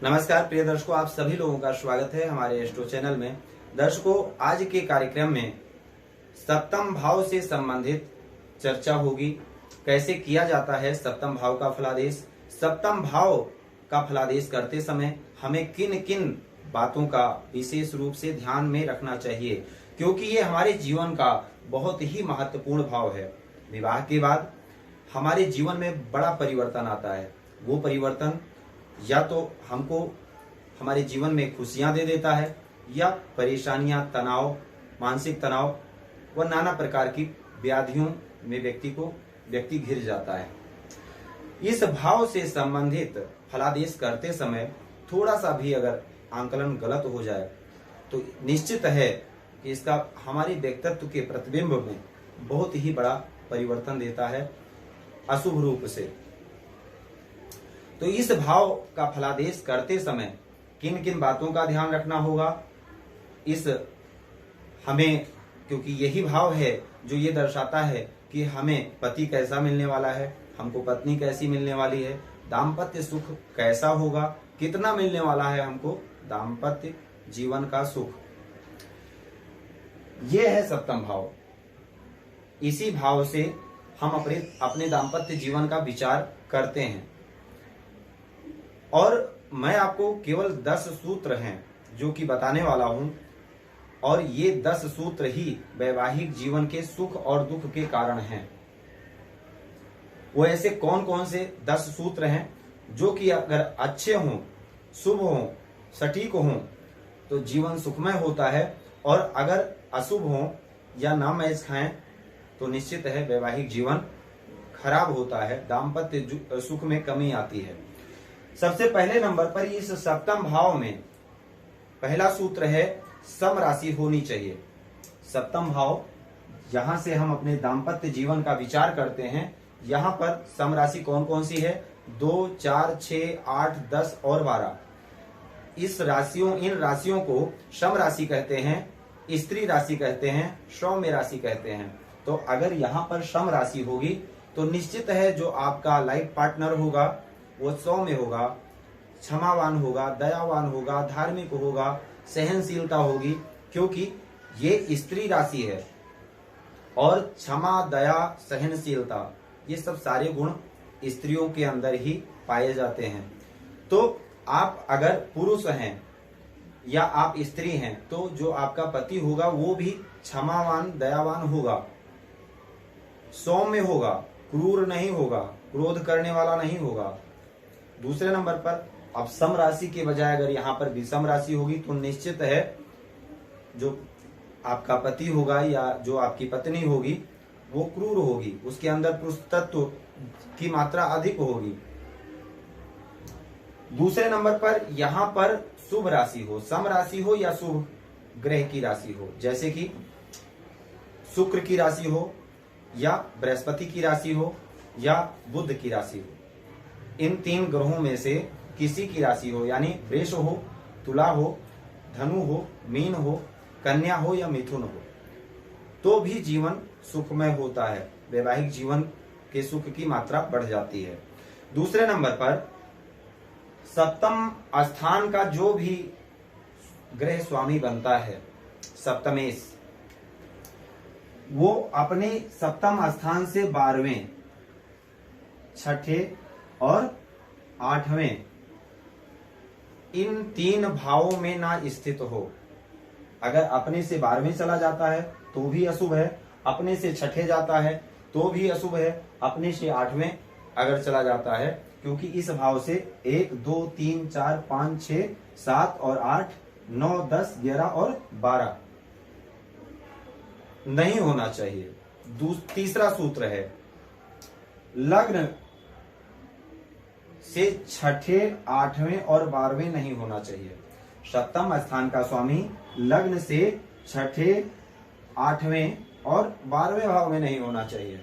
नमस्कार प्रिय दर्शकों, आप सभी लोगों का स्वागत है हमारे एस्ट्रो चैनल में। दर्शकों, आज के कार्यक्रम में सप्तम भाव से संबंधित चर्चा होगी। कैसे किया जाता है सप्तम भाव का फलादेश, सप्तम भाव का फलादेश करते समय हमें किन किन बातों का विशेष रूप से ध्यान में रखना चाहिए, क्योंकि ये हमारे जीवन का बहुत ही महत्वपूर्ण भाव है। विवाह के बाद हमारे जीवन में बड़ा परिवर्तन आता है। वो परिवर्तन या तो हमको हमारे जीवन में खुशियां दे देता है या परेशानियां, तनाव, मानसिक तनाव व नाना प्रकार की व्याधियों में व्यक्ति घिर जाता है। इस भाव से संबंधित फलादेश करते समय थोड़ा सा भी अगर आंकलन गलत हो जाए तो निश्चित है कि इसका हमारे व्यक्तित्व के प्रतिबिंब में बहुत ही बड़ा परिवर्तन देता है अशुभ रूप से। तो इस भाव का फलादेश करते समय किन किन बातों का ध्यान रखना होगा, क्योंकि यही भाव है जो ये दर्शाता है कि हमें पति कैसा मिलने वाला है, हमको पत्नी कैसी मिलने वाली है, दाम्पत्य सुख कैसा होगा, कितना मिलने वाला है हमको दाम्पत्य जीवन का सुख। ये है सप्तम भाव। इसी भाव से हम अपने दाम्पत्य जीवन का विचार करते हैं और मैं आपको केवल 10 सूत्र हैं जो कि बताने वाला हूं, और ये 10 सूत्र ही वैवाहिक जीवन के सुख और दुख के कारण हैं। वो ऐसे कौन कौन से 10 सूत्र हैं जो कि अगर अच्छे हों, शुभ हों, सटीक हों तो जीवन सुखमय होता है, और अगर अशुभ हों या ना मैच खाएं तो निश्चित है वैवाहिक जीवन खराब होता है, दाम्पत्य सुख में कमी आती है। सबसे पहले नंबर पर इस सप्तम भाव में पहला सूत्र है सम राशि होनी चाहिए। सप्तम भाव, यहां से हम अपने दाम्पत्य जीवन का विचार करते हैं। यहां पर सम राशि कौन कौन सी है? 2, 4, 6, 8, 10 और 12। इन राशियों को सम राशि कहते हैं, स्त्री राशि कहते हैं, सौम्य राशि कहते हैं। तो अगर यहाँ पर सम राशि होगी तो निश्चित है जो आपका लाइफ पार्टनर होगा वो सौम्य होगा, क्षमावान होगा, दयावान होगा, धार्मिक होगा, सहनशीलता होगी, क्योंकि ये स्त्री राशि है और क्षमा, दया, सहनशीलता ये सब सारे गुण स्त्रियों के अंदर ही पाए जाते हैं। तो आप अगर पुरुष हैं या आप स्त्री हैं तो जो आपका पति होगा वो भी क्षमावान, दयावान होगा, सौम्य होगा, क्रूर नहीं होगा, क्रोध करने वाला नहीं होगा। दूसरे नंबर पर अब सम राशि के बजाय अगर यहाँ पर विषम राशि होगी तो निश्चित है जो आपका पति होगा या जो आपकी पत्नी होगी वो क्रूर होगी, उसके अंदर पुरुष तत्व की मात्रा अधिक होगी। दूसरे नंबर पर यहाँ पर शुभ राशि हो, सम राशि हो या शुभ ग्रह की राशि हो, जैसे कि शुक्र की राशि हो या बृहस्पति की राशि हो या बुध की राशि हो। इन 3 ग्रहों में से किसी की राशि हो, यानी वृष हो, तुला हो, धनु हो, मीन हो, कन्या हो या मिथुन हो, तो भी जीवन सुखमय होता है, वैवाहिक जीवन के सुख की मात्रा बढ़ जाती है। दूसरे नंबर पर सप्तम स्थान का जो भी ग्रह स्वामी बनता है, सप्तमेश, वो अपने सप्तम स्थान से 12वें, 6ठे और 8वें इन 3 भावों में ना स्थित हो। अगर अपने से 12वें चला जाता है तो भी अशुभ है, अपने से 6ठे जाता है तो भी अशुभ है, अपने से 8वें अगर चला जाता है, क्योंकि इस भाव से 1, 2, 3, 4, 5, 6, 7 और 8, 9, 10, 11 और 12 नहीं होना चाहिए। तीसरा सूत्र है लग्न से 6ठे, 8वें और 12वें नहीं होना चाहिए। सप्तम स्थान का स्वामी लग्न से 6ठे, 8वें और 12वें भाव में नहीं होना चाहिए,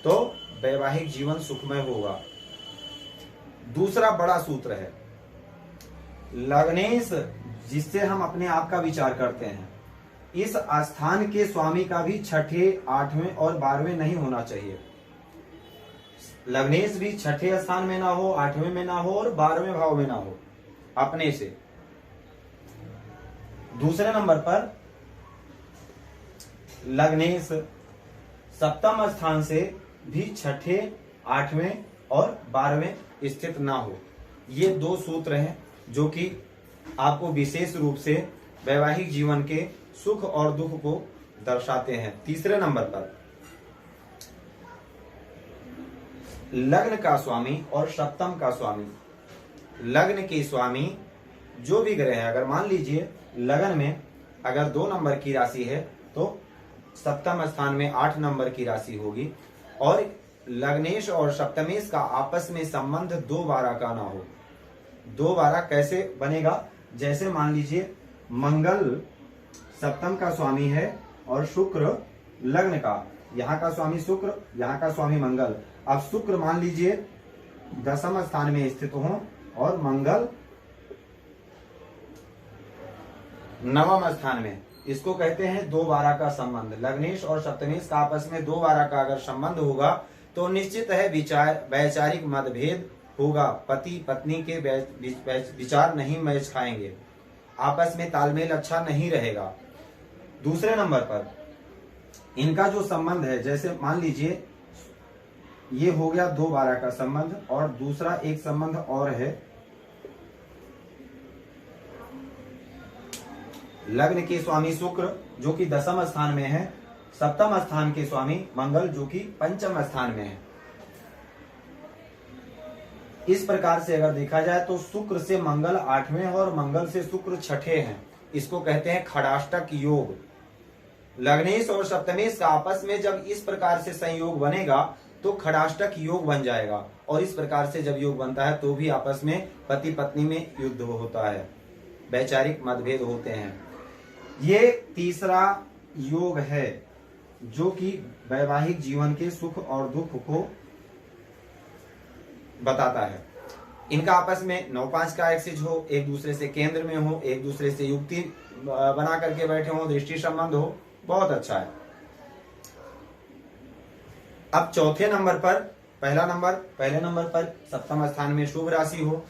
तो वैवाहिक जीवन सुखमय होगा। दूसरा बड़ा सूत्र है लग्नेश, जिससे हम अपने आप का विचार करते हैं। इस स्थान के स्वामी का भी 6ठे, 8वें और 12वें नहीं होना चाहिए। लग्नेश भी छठे स्थान में ना हो, 8वें में ना हो और 12वें भाव में ना हो अपने से। दूसरे नंबर पर लग्नेश सप्तम स्थान से भी छठे, 8वें और 12वें स्थित ना हो। ये दो सूत्र हैं जो कि आपको विशेष रूप से वैवाहिक जीवन के सुख और दुख को दर्शाते हैं। तीसरे नंबर पर लग्न का स्वामी और सप्तम का स्वामी। लग्न के स्वामी जो भी ग्रह है, अगर मान लीजिए लग्न में अगर 2 नंबर की राशि है तो सप्तम स्थान में 8 नंबर की राशि होगी, और लग्नेश और सप्तमेश का आपस में संबंध 2-12 का ना हो। 2-12 कैसे बनेगा? जैसे मान लीजिए मंगल सप्तम का स्वामी है और शुक्र लग्न का, यहाँ का स्वामी शुक्र, यहाँ का स्वामी मंगल। अब शुक्र मान लीजिए 10वें स्थान में स्थित हो और मंगल 9वें स्थान में, इसको कहते हैं 2-12 का संबंध। लग्नेश और सप्तमेश का आपस में 2-12 का अगर संबंध होगा तो निश्चित है वैचारिक मतभेद होगा। पति पत्नी के विचार नहीं मैच खाएंगे, आपस में तालमेल अच्छा नहीं रहेगा। दूसरे नंबर पर इनका जो संबंध है, जैसे मान लीजिए ये हो गया 2-12 का संबंध, और दूसरा एक संबंध और है लग्न के स्वामी शुक्र जो कि 10वें स्थान में है, सप्तम स्थान के स्वामी मंगल जो कि 5वें स्थान में है। इस प्रकार से अगर देखा जाए तो शुक्र से मंगल 8वें और मंगल से शुक्र 6ठे हैं। इसको कहते हैं खड़ाष्टक योग। लग्नेश और सप्तमेश का आपस में जब इस प्रकार से संयोग बनेगा तो खड़ाष्टक योग बन जाएगा, और इस प्रकार से जब योग बनता है तो भी आपस में पति पत्नी में युद्ध होता है, वैचारिक मतभेद होते हैं। ये तीसरा योग है जो कि वैवाहिक जीवन के सुख और दुख को बताता है। इनका आपस में 9-5 का एक्सिस हो, एक दूसरे से केंद्र में हो, एक दूसरे से युक्ति बना करके बैठे हो, दृष्टि संबंध हो, बहुत अच्छा है। अब चौथे नंबर पर पहले नंबर पर सप्तम स्थान में शुभ राशि हो,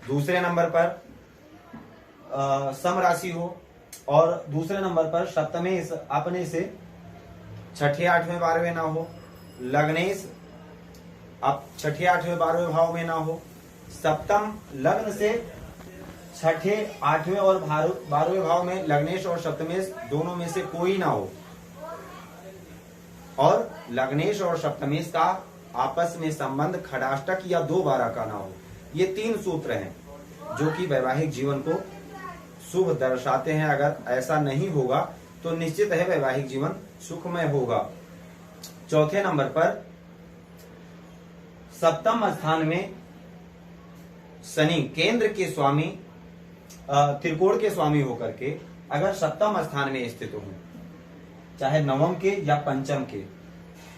दूसरे नंबर पर सम राशि हो, और दूसरे नंबर पर सप्तमेश अपने से 6ठे, 8वें, 12वें ना हो। लग्नेश अब 6ठे, 8वें, 12वें भाव में ना हो। सप्तम लग्न से 6ठे, 8वें और 12वें भाव में लग्नेश और सप्तमेश दोनों में से कोई ना हो, और लग्नेश और सप्तमेश का आपस में संबंध खड़ाष्टक या 2-12 का ना हो। ये 3 सूत्र हैं जो कि वैवाहिक जीवन को शुभ दर्शाते हैं। अगर ऐसा नहीं होगा तो निश्चित है वैवाहिक जीवन सुखमय होगा। चौथे नंबर पर सप्तम स्थान में शनि केंद्र के स्वामी, त्रिकोण के स्वामी होकर के अगर सप्तम स्थान में स्थित हो, चाहे नवम के या पंचम के,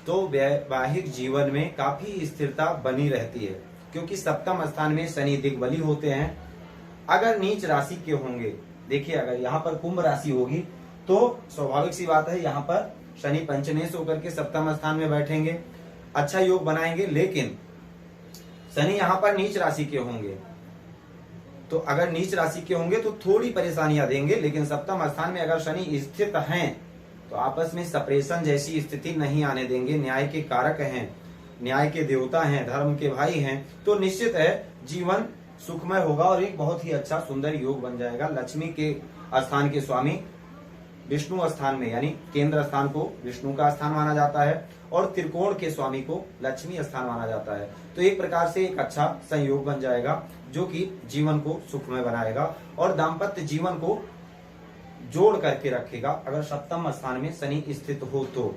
तो वैवाहिक जीवन में काफी स्थिरता बनी रहती है, क्योंकि सप्तम स्थान में शनि दिग्बली होते हैं। अगर नीच राशि के होंगे, देखिए अगर यहाँ पर कुंभ राशि होगी तो स्वाभाविक सी बात है यहाँ पर शनि पंचमेश होकर के सप्तम स्थान में बैठेंगे, अच्छा योग बनाएंगे। लेकिन शनि यहाँ पर नीच राशि के होंगे, तो अगर नीच राशि के होंगे तो थोड़ी परेशानियां देंगे। लेकिन सप्तम स्थान में अगर शनि स्थित हैं तो आपस में सेपरेशन जैसी स्थिति नहीं आने देंगे। न्याय के कारक हैं, न्याय के देवता हैं, धर्म के भाई हैं, तो निश्चित है जीवन सुखमय होगा और एक बहुत ही अच्छा सुंदर योग बन जाएगा। लक्ष्मी के स्थान के स्वामी विष्णु स्थान में, यानी केंद्र स्थान को विष्णु का स्थान माना जाता है और त्रिकोण के स्वामी को लक्ष्मी स्थान माना जाता है। तो एक प्रकार से एक अच्छा संयोग बन जाएगा जो कि जीवन को सुखमय बनाएगा और दाम्पत्य जीवन को जोड़ करके रखेगा अगर सप्तम स्थान में शनि स्थित हो तो।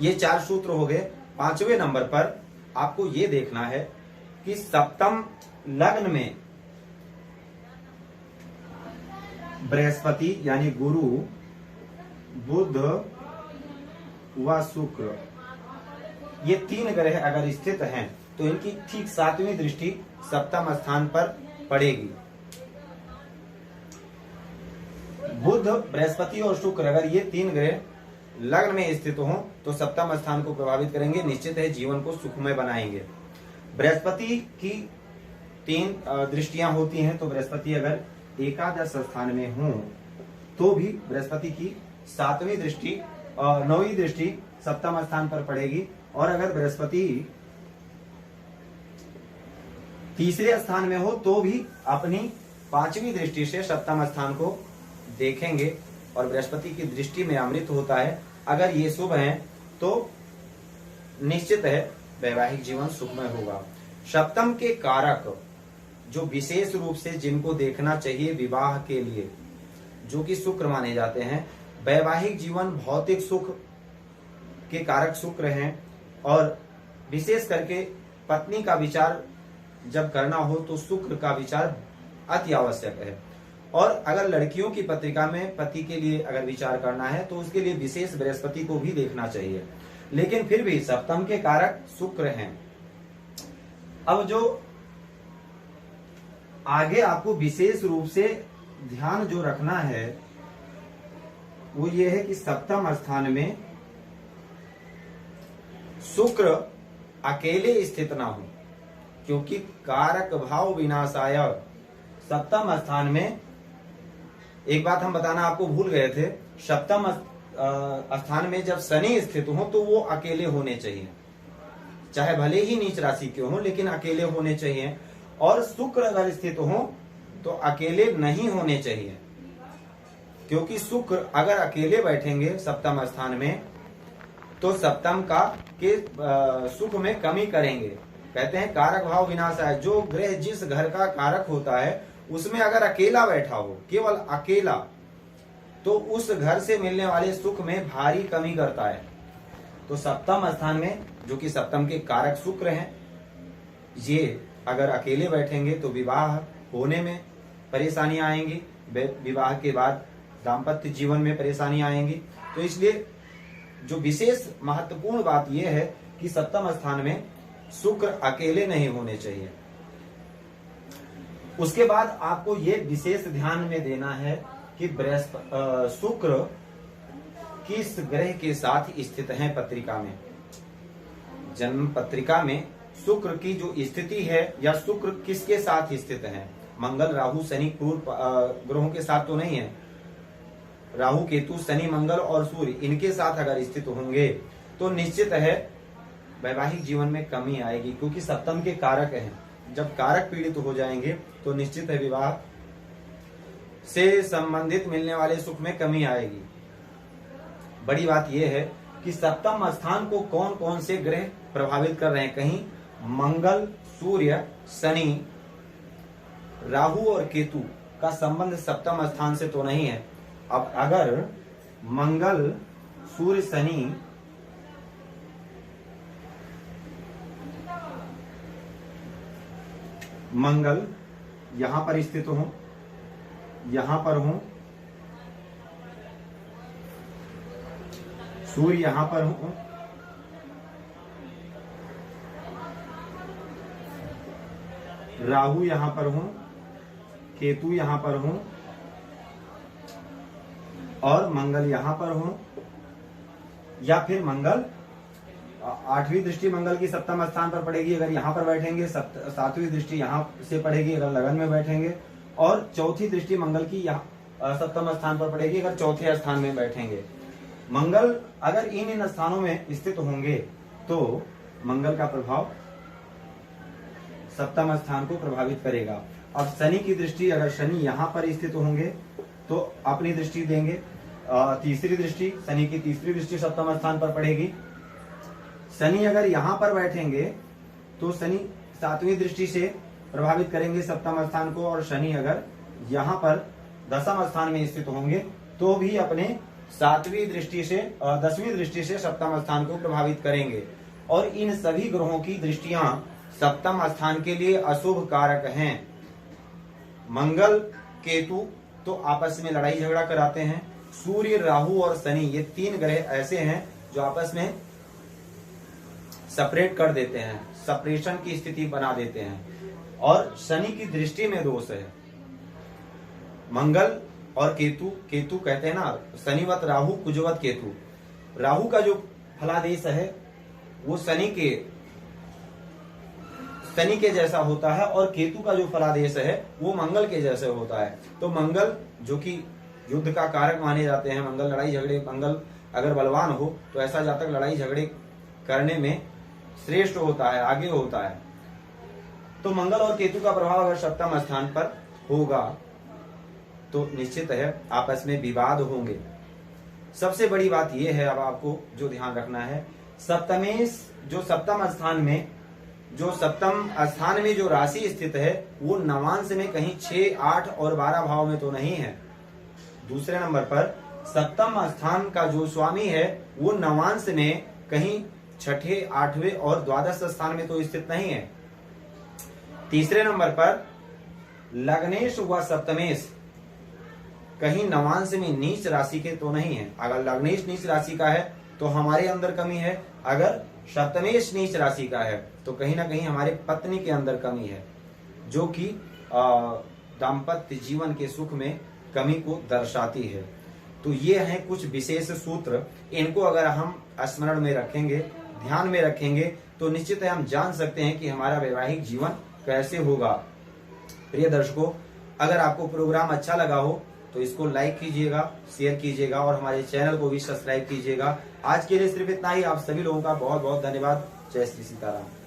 ये 4 सूत्र हो गए। 5वें नंबर पर आपको ये देखना है कि सप्तम लग्न में बृहस्पति यानी गुरु, बुध व शुक्र, ये 3 ग्रह अगर स्थित हैं तो इनकी ठीक 7वीं दृष्टि सप्तम स्थान पर पड़ेगी। बुध, बृहस्पति और शुक्र अगर ये 3 ग्रह लग्न में स्थित हो तो सप्तम स्थान को प्रभावित करेंगे, निश्चित है जीवन को सुखमय बनाएंगे। बृहस्पति की 3 दृष्टियां होती हैं, तो बृहस्पति अगर एकादश स्थान में हो तो भी बृहस्पति की 7वीं दृष्टि 9वीं दृष्टि सप्तम स्थान पर पड़ेगी, और अगर बृहस्पति तीसरे स्थान में हो तो भी अपनी 5वीं दृष्टि से सप्तम स्थान को देखेंगे, और बृहस्पति की दृष्टि में अमृत होता है। अगर ये शुभ हैं तो निश्चित है वैवाहिक जीवन सुखमय होगा। सप्तम के कारक जो विशेष रूप से जिनको देखना चाहिए विवाह के लिए, जो कि शुक्र माने जाते हैं, वैवाहिक जीवन भौतिक सुख के कारक शुक्र हैं, और विशेष करके पत्नी का विचार जब करना हो तो शुक्र का विचार अति आवश्यक है। और अगर लड़कियों की पत्रिका में पति के लिए अगर विचार करना है तो उसके लिए विशेष बृहस्पति को भी देखना चाहिए, लेकिन फिर भी सप्तम के कारक शुक्र हैं। अब जो आगे आपको विशेष रूप से ध्यान जो रखना है वो ये है कि सप्तम स्थान में शुक्र अकेले स्थित ना हो, क्योंकि कारक भाव विनाशाय। सप्तम स्थान में एक बात हम बताना आपको भूल गए थे, सप्तम स्थान में जब शनि स्थित हो तो वो अकेले होने चाहिए, चाहे भले ही नीच राशि के हो लेकिन अकेले होने चाहिए। और शुक्र अगर स्थित हो तो अकेले नहीं होने चाहिए, क्योंकि शुक्र अगर अकेले बैठेंगे सप्तम स्थान में तो सप्तम का के सुख में कमी करेंगे। कहते हैं कारक भाव विनाश है, जो ग्रह जिस घर का कारक होता है उसमें अगर अकेला बैठा हो, केवल अकेला, तो उस घर से मिलने वाले सुख में भारी कमी करता है। तो सप्तम स्थान में जो कि सप्तम के कारक शुक्र हैं, ये अगर अकेले बैठेंगे तो विवाह होने में परेशानियां आएंगी, विवाह के बाद दाम्पत्य जीवन में परेशानी आएंगी। तो इसलिए जो विशेष महत्वपूर्ण बात यह है कि सप्तम स्थान में शुक्र अकेले नहीं होने चाहिए। उसके बाद आपको ये विशेष ध्यान में देना है कि शुक्र किस ग्रह के साथ स्थित है पत्रिका में। जन्म पत्रिका में शुक्र की जो स्थिति है या शुक्र किसके साथ स्थित है, मंगल राहु शनि क्रूर ग्रहों के साथ तो नहीं है। राहु केतु शनि मंगल और सूर्य इनके साथ अगर स्थित होंगे तो निश्चित है वैवाहिक जीवन में कमी आएगी, क्योंकि सप्तम के कारक हैं। जब कारक पीड़ित हो जाएंगे तो निश्चित है विवाह से संबंधित मिलने वाले सुख में कमी आएगी। बड़ी बात यह है कि सप्तम स्थान को कौन कौन से ग्रह प्रभावित कर रहे हैं। कहीं मंगल, सूर्य, शनि, राहु और केतु का संबंध सप्तम स्थान से तो नहीं है। अब अगर मंगल, सूर्य, शनि मंगल यहां पर स्थित हो, यहां पर हो, सूर्य यहां पर हो, राहु यहां पर हो, केतु यहां पर हो और मंगल यहां पर हो, या फिर मंगल 8वीं दृष्टि मंगल की सप्तम स्थान पर पड़ेगी अगर यहां पर बैठेंगे, 7वीं दृष्टि यहां से पड़ेगी अगर लगन में बैठेंगे, और चौथी दृष्टि मंगल की यहाँ सप्तम स्थान पर पड़ेगी अगर चौथे स्थान में बैठेंगे। मंगल अगर इन स्थानों में स्थित होंगे तो मंगल का प्रभाव सप्तम स्थान को प्रभावित करेगा। अब शनि की दृष्टि अगर शनि यहां पर स्थित होंगे तो अपनी दृष्टि देंगे। तीसरी दृष्टि, शनि की तीसरी दृष्टि सप्तम स्थान पर पड़ेगी। शनि अगर यहां पर बैठेंगे तो शनि 7वीं दृष्टि से प्रभावित करेंगे सप्तम स्थान को, और शनि अगर यहां पर 10वें स्थान में स्थित होंगे तो भी अपने 7वीं दृष्टि से 10वीं दृष्टि से सप्तम स्थान को प्रभावित करेंगे। और इन सभी ग्रहों की दृष्टियां सप्तम स्थान के लिए अशुभ कारक हैं। मंगल, केतु तो आपस में लड़ाई झगड़ा कराते हैं। सूर्य, राहु और शनि ये 3 ग्रह ऐसे हैं जो आपस में सेपरेट कर देते हैं, सेपरेशन की स्थिति बना देते हैं। और शनि की दृष्टि में दोष है। मंगल और केतु, केतु कहते हैं ना शनिवत राहु कुजवत केतु, राहु का जो फलादेश है वो शनि के जैसा होता है और केतु का जो फलादेश है वो मंगल के जैसे होता है। तो मंगल जो कि युद्ध का कारक माने जाते हैं, मंगल लड़ाई झगड़े, मंगल अगर बलवान हो तो ऐसा जातक लड़ाई झगड़े करने में श्रेष्ठ होता है, आगे होता है। तो मंगल और केतु का प्रभाव अगर सप्तम स्थान पर होगा तो निश्चित है आपस में विवाद होंगे। सबसे बड़ी बात यह है, अब आपको जो ध्यान रखना है, सप्तम स्थान में जो राशि स्थित है वो नवांश में कहीं 6, 8 और 12 भाव में तो नहीं है। दूसरे नंबर पर सप्तम स्थान का जो स्वामी है वो नवांश में कहीं 6ठे, 8वें और 12 स्थान में तो स्थित नहीं है। तीसरे नंबर पर लग्नेश व सप्तमेश कहीं नवांश में नीच राशि के तो नहीं है। अगर लग्नेश नीच राशि का है तो हमारे अंदर कमी है, अगर सप्तमेश नीच राशि का है तो कहीं ना कहीं हमारे पत्नी के अंदर कमी है, जो कि दाम्पत्य जीवन के सुख में कमी को दर्शाती है। तो ये हैं कुछ विशेष सूत्र, इनको अगर हम स्मरण में रखेंगे, ध्यान में रखेंगे तो निश्चित है हम जान सकते हैं कि हमारा वैवाहिक जीवन कैसे होगा। प्रिय दर्शकों, अगर आपको प्रोग्राम अच्छा लगा हो तो इसको लाइक कीजिएगा, शेयर कीजिएगा और हमारे चैनल को भी सब्सक्राइब कीजिएगा। आज के लिए सिर्फ इतना ही। आप सभी लोगों का बहुत बहुत धन्यवाद। जय श्री सीताराम।